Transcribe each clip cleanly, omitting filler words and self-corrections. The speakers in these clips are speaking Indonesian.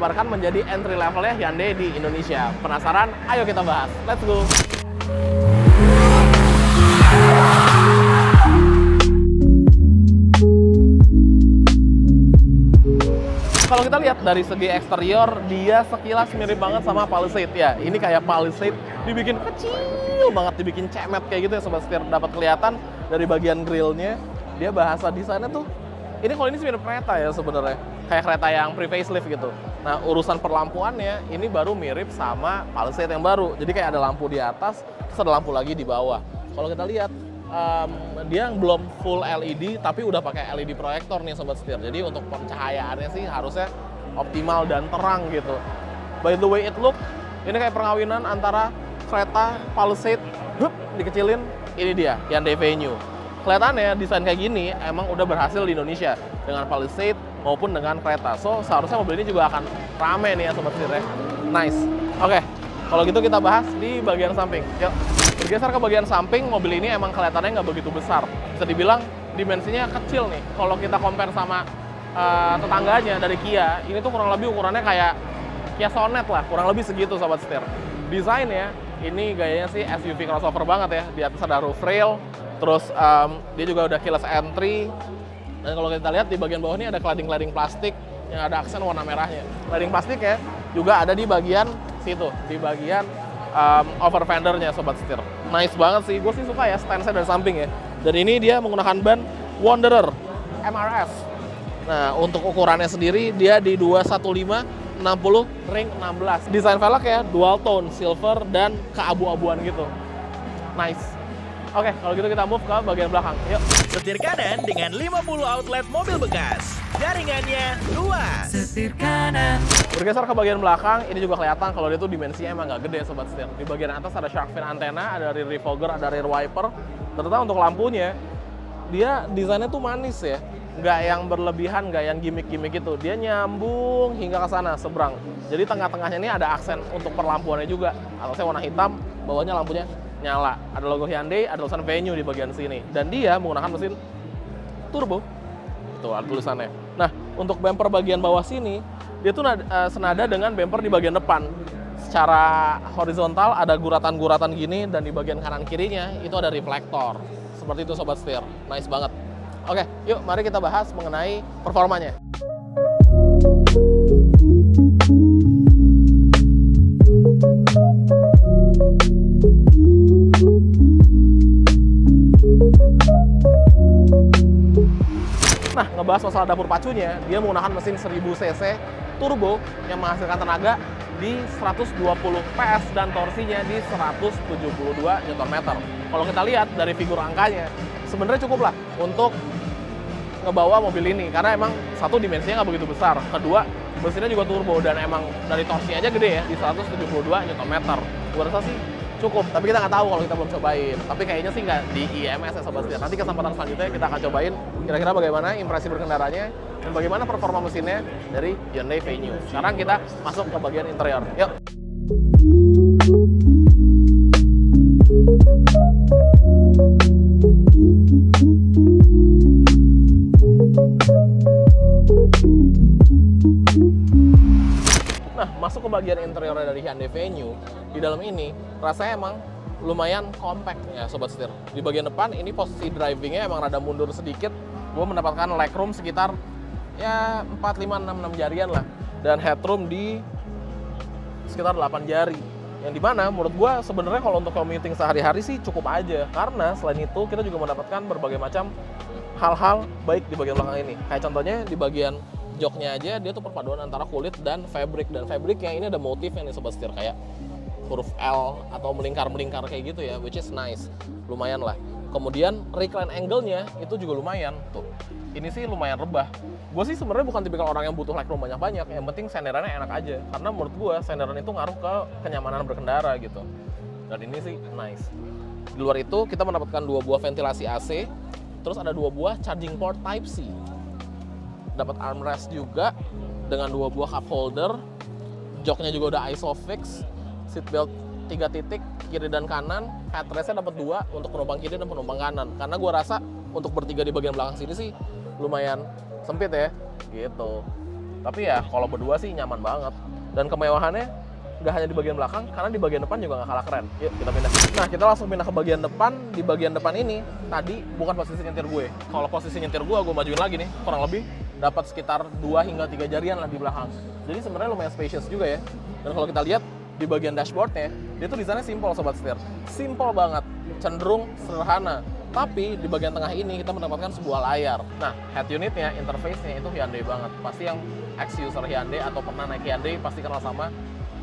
dikabarkan menjadi entry levelnya Hyundai di Indonesia. Penasaran? Ayo kita bahas. Let's go! Kalau kita lihat dari segi eksterior, dia sekilas mirip banget sama Palisade ya. Ini kayak Palisade dibikin kecil banget, dibikin cemet kayak gitu ya Sobat Setir. Dapat kelihatan dari bagian grillnya, dia bahasa desainnya tuh, ini kalau ini sih mirip kereta ya sebenarnya. Kayak kereta yang pre-facelift gitu. Nah, urusan perlampuannya, ini baru mirip sama Palisade yang baru. Jadi kayak ada lampu di atas, terus ada lampu lagi di bawah. Kalau kita lihat, dia belum full LED tapi udah pakai LED proyektor nih Sobat Setir. Jadi untuk pencahayaannya sih harusnya optimal dan terang gitu. By the way it look, ini kayak perkawinan antara kereta Palisade, dikecilin, ini dia Hyundai Venue. Kelihatannya desain kayak gini emang udah berhasil di Indonesia dengan Palisade maupun dengan kereta. So seharusnya mobil ini juga akan rame nih ya Sobat Setir ya. Nice. Oke, kalau gitu kita bahas di bagian samping. Yuk. Bergeser ke bagian samping, mobil ini emang kelihatannya nggak begitu besar. Bisa dibilang dimensinya kecil nih. Kalau kita compare sama tetangganya dari Kia, ini tuh kurang lebih ukurannya kayak Kia Sonet lah, kurang lebih segitu Sobat Setir. Desainnya, ini gayanya sih SUV crossover banget ya. Di atas ada roof rail, terus dia juga udah keyless entry. Dan kalau kita lihat di bagian bawah ini ada cladding-cladding plastik yang ada aksen warna merahnya. Cladding plastik ya, juga ada di bagian situ, di bagian over fendernya Sobat Setir. Nice banget sih, gue sih suka ya stance-nya dari samping ya. Dan ini dia menggunakan ban Wanderer MRF. Nah, untuk ukurannya sendiri dia di 215 60 ring 16. Desain velg ya dual tone, silver dan keabu-abuan gitu. Nice. Oke, kalau gitu kita move ke bagian belakang. Yuk. Setir kanan dengan 50 outlet mobil bekas. Jaringannya luas. Setir kanan. Bergeser ke bagian belakang, ini juga kelihatan kalau dia tuh dimensinya emang nggak gede Sobat Setir. Di bagian atas ada shark fin antena, ada rear defogger, ada rear wiper. Ternyata untuk lampunya, dia desainnya tuh manis ya. Nggak yang berlebihan, nggak yang gimmick-gimmick gitu. Dia nyambung hingga ke sana, seberang. Jadi tengah-tengahnya ini ada aksen untuk perlampuannya juga. Atasnya warna hitam, bawahnya lampunya nyala. Ada logo Hyundai, ada tulisan Venue di bagian sini. Dan dia menggunakan mesin turbo. Tuh, ada tulisannya. Nah, untuk bumper bagian bawah sini, dia tuh senada dengan bumper di bagian depan. Secara horizontal ada guratan-guratan gini, dan di bagian kanan kirinya itu ada reflektor. Seperti itu Sobat Setir. Nice banget. Oke, yuk mari kita bahas mengenai performanya. Nah, ngebahas masalah dapur pacunya, dia menggunakan mesin 1000 cc turbo yang menghasilkan tenaga di 120 PS dan torsinya di 172 Nm. Kalau kita lihat dari figur angkanya, sebenarnya cukup lah untuk ngebawa mobil ini, karena emang satu dimensinya nggak begitu besar, kedua mesinnya juga turbo, dan emang dari torsi aja gede ya, di 172 Nm. Gue rasa sih cukup, tapi kita nggak tahu kalau kita belum cobain. Tapi kayaknya sih nggak di IMS ya Sobat Setir. Nanti kesempatan selanjutnya kita akan cobain kira-kira bagaimana impresi berkendaranya dan bagaimana performa mesinnya dari Hyundai Venue. Sekarang kita masuk ke bagian interior. Yuk. Nah, masuk ke bagian interiornya dari Hyundai Venue, di dalam ini rasanya emang lumayan compact ya Sobat Setir. Di bagian depan ini posisi drivingnya emang rada mundur sedikit. Gue mendapatkan legroom sekitar ya 4, 5, 6 jarian lah. Dan headroom di sekitar 8 jari. Yang dimana menurut gue sebenarnya kalau untuk commuting sehari-hari sih cukup aja. Karena selain itu kita juga mendapatkan berbagai macam hal-hal baik di bagian belakang ini. Kayak contohnya di bagian joknya aja dia tuh perpaduan antara kulit dan fabric. Dan fabricnya ini ada motifnya nih Sobat Setir, kayak huruf L atau melingkar-melingkar kayak gitu ya, which is nice. Lumayan lah. Kemudian recline angle-nya itu juga lumayan tuh. Ini sih lumayan rebah. Gue sih sebenarnya bukan tipikal orang yang butuh legroom banyak-banyak. Yang penting senderannya enak aja. Karena menurut gue senderan itu ngaruh ke kenyamanan berkendara gitu. Dan ini sih nice. Di luar itu kita mendapatkan 2 buah ventilasi AC. Terus ada 2 buah charging port Type-C. Dapat armrest juga dengan 2 buah cup holder. Joknya juga udah isofix. Seatbelt 3 titik, kiri dan kanan. Headrestnya dapat 2 untuk penumpang kiri dan penumpang kanan. Karena gue rasa untuk bertiga di bagian belakang sini sih lumayan sempit ya, gitu. Tapi ya kalau berdua sih nyaman banget. Dan kemewahannya nggak hanya di bagian belakang, karena di bagian depan juga nggak kalah keren. Yuk kita pindah. Nah kita langsung pindah ke bagian depan. Di bagian depan ini tadi bukan posisi nyetir gue. Kalau posisi nyetir gue majuin lagi nih, kurang lebih dapat sekitar 2 hingga 3 jarian lah di belakang. Jadi sebenarnya lumayan spacious juga ya. Dan kalau kita lihat di bagian dashboardnya, dia tuh desainnya simple sobat setir. Simple banget, cenderung sederhana. Tapi di bagian tengah ini kita mendapatkan sebuah layar. Nah, head unitnya, interface-nya itu Hyundai banget. Pasti yang ex-user Hyundai atau pernah naik Hyundai pasti kenal sama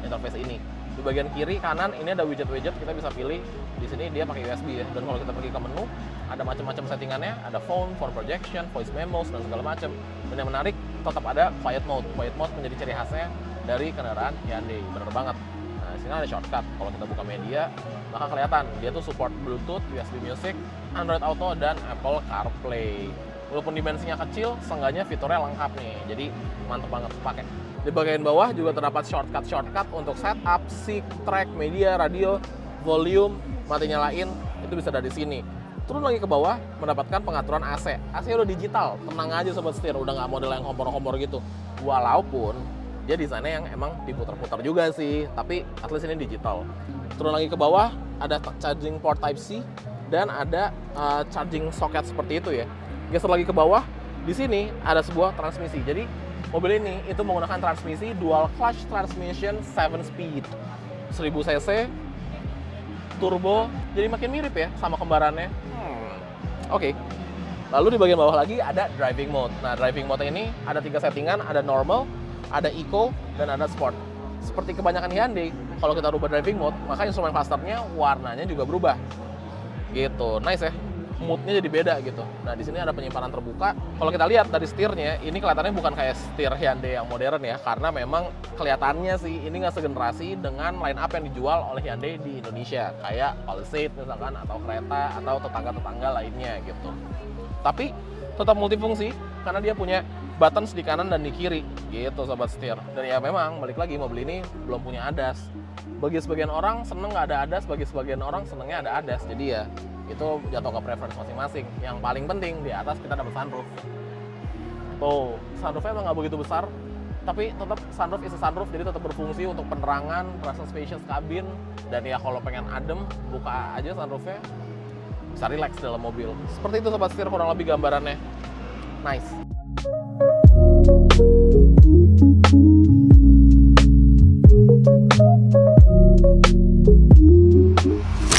interface ini. Di bagian kiri, kanan ini ada widget-widget, kita bisa pilih. Di sini dia pakai USB ya. Dan kalau kita pergi ke menu, ada macam-macam settingannya. Ada phone, phone projection, voice memos, dan segala macam. Dan yang menarik, tetap ada quiet mode. Quiet mode menjadi ciri khasnya dari kendaraan Hyundai. Bener banget. Nah, di sini ada shortcut. Kalau kita buka media, maka kelihatan dia tuh support Bluetooth, USB Music, Android Auto, dan Apple CarPlay. Walaupun dimensinya kecil, seenggaknya fiturnya lengkap nih. Jadi mantep banget pakai. Di bagian bawah juga terdapat shortcut untuk setup, sync, track, media, radio, volume, mati nyalain, itu bisa dari sini. Turun lagi ke bawah, mendapatkan pengaturan AC. AC udah digital, tenang aja sobat setir, udah nggak model yang kompor-kompor gitu. Walaupun dia desainnya yang emang diputar-putar juga sih, tapi at least ini digital. Turun lagi ke bawah, ada charging port Type-C dan ada charging socket seperti itu ya. Geser lagi ke bawah, di sini ada sebuah transmisi. Jadi mobil ini itu menggunakan transmisi dual clutch transmission 7 speed, 1000 cc, turbo, jadi makin mirip ya sama kembarannya. Oke. Lalu di bagian bawah lagi ada driving mode. Nah, driving mode ini ada 3 settingan, ada normal, ada eco, dan ada sport. Seperti kebanyakan Hyundai, kalau kita rubah driving mode, maka instrumen clusternya warnanya juga berubah. Gitu, nice ya. Moodnya jadi beda gitu. Nah, di sini ada penyimpanan terbuka. Kalau kita lihat dari setirnya, ini kelihatannya bukan kayak setir Hyundai yang modern ya, karena memang kelihatannya sih ini nggak segenerasi dengan line up yang dijual oleh Hyundai di Indonesia, kayak Palisade misalkan, atau kereta, atau tetangga-tetangga lainnya gitu. Tapi tetap multifungsi karena dia punya buttons di kanan dan di kiri gitu sobat setir. Dan ya memang balik lagi mobil ini belum punya ADAS. Bagi sebagian orang seneng nggak ada ADAS, bagi sebagian orang senengnya ada ADAS. Jadi ya itu jatuh ke preference masing-masing. Yang paling penting di atas kita dapat sunroof. Tuh, sunroofnya emang nggak begitu besar, tapi tetap sunroof is a sunroof, jadi tetap berfungsi untuk penerangan, rasa spacious kabin, dan ya kalau pengen adem, buka aja sunroofnya, bisa relax dalam mobil. Seperti itu sobat setir kurang lebih gambarannya. Nice.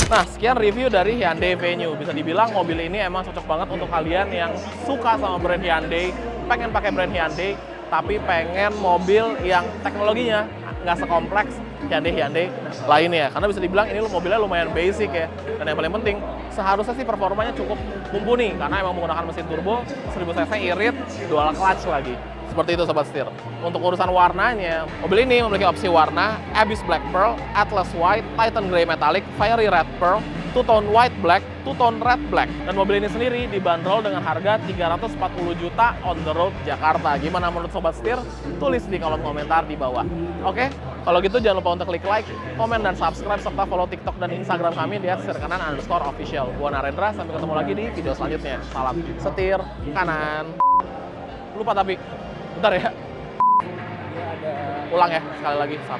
Nah, sekian review dari Hyundai Venue. Bisa dibilang mobil ini emang cocok banget untuk kalian yang suka sama brand Hyundai, pengen pakai brand Hyundai, tapi pengen mobil yang teknologinya nggak sekompleks Hyundai lainnya. Karena bisa dibilang ini mobilnya lumayan basic ya. Dan yang paling penting, seharusnya sih performanya cukup mumpuni, karena emang menggunakan mesin turbo, 1000 cc irit, dual clutch lagi. Seperti itu sobat setir. Untuk urusan warnanya, mobil ini memiliki opsi warna Abyss Black Pearl, Atlas White, Titan Grey Metallic, Fiery Red Pearl, Two-Tone White Black, Two-Tone Red Black. Dan mobil ini sendiri dibanderol dengan harga 340 juta on the road Jakarta. Gimana menurut sobat setir? Tulis di kolom komentar di bawah. Oke? Kalau gitu jangan lupa untuk klik like, komen, dan subscribe, serta follow TikTok dan Instagram kami di @setirkanan_official. Gua Narendra, sampai ketemu lagi di video selanjutnya. Salam setir kanan. Lupa tapi bentar ya. Ulang ya sekali lagi. 1,